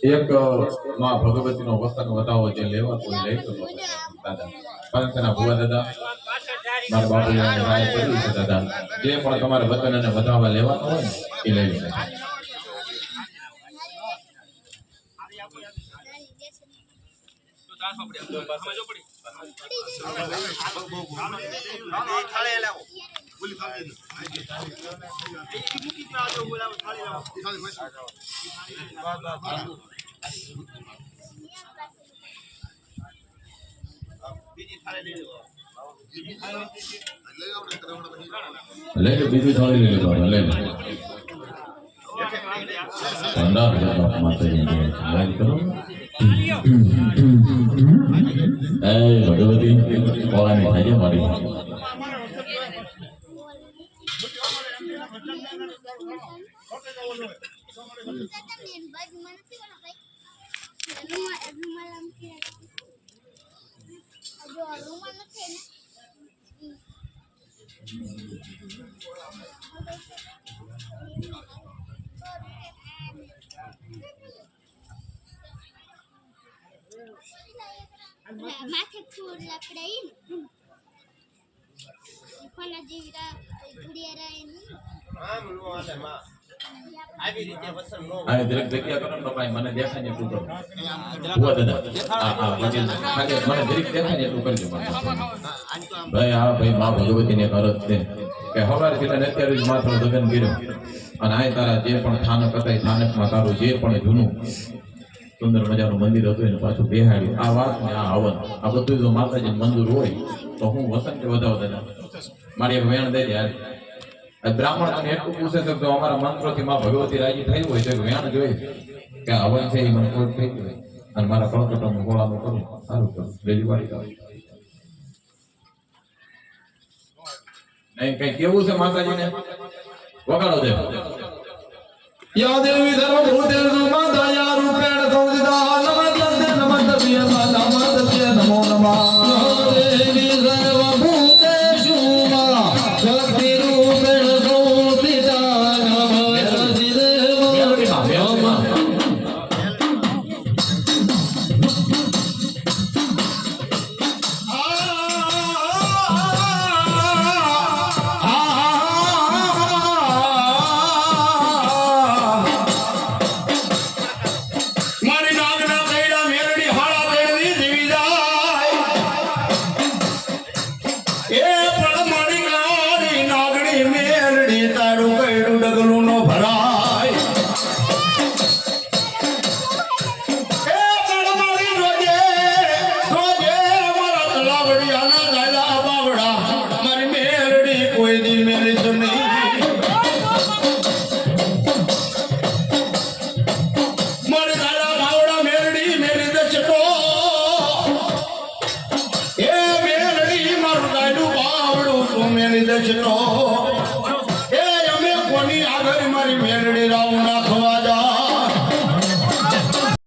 એક માં ભગવતીનો વતન વધાવો જે લેવા કોઈ લઈ તો દાદા પરંતુ ભુવા દાદા મારા બાપુજીને રાય પડી છે દાદા જે પણ તમારે વતન અને વધાવા લેવાનો હોય ને એ લઈ લો લઈ લો બીજી થાળી લઈ લો લઈ લો ભગવતી પોળાની થાય છે મારી माथे फूल लकड़ाई कोना जीवरा गुड़िया रायनी हां मनो आले मां આવી રીતે વસન નો આ દરેક જગ્યા કરો ને ભાઈ મને દેખાય ને તું કરો હુઆ દાદા આ મને દરેક દેખાય ને તું કરજો ભાઈ આ ભાઈ માં ભગવતીને કરત છે કે હવારે થી તને અત્યારે જ માત્ર લગન કર્યો અને આ તારા જે પણ થાનક હતા થાનકમાં તારું જે પણ જૂનું સુંદર મજાનું મંદિર હતું એને પાછું બેહાડ્યું આ વાત ને આ હવન આ બધું જો માતાજીનું મંદિર હોય તો હું વસન કે વધાવ દાદા મારી એક વેણ દઈ દે બ્રાહ્મણ મને એટલું પૂછે છે કે અમારા મંત્રોથી માં ભગવતી રાજી થઈ હોય તો વેણ જોઈએ કે હવન છે એ મને કોઈ થઈ ગયું અને મારા કળકટોનું ગોળાનું કરું સારું કરું રેલીવાળી કરું નહીં કઈ કેવું છે માતાજીને વગાડો દે યા દેવી ધર્મ ભૂતે માતા યા રૂપેણ સંવિદા નમસ્તે નમસ્તે નમસ્તે નમો નમઃ દેવી સર્વ ભૂતેષુ શક્તિ રૂપેણ સંવિદા નમસ્તે દેવ દશનો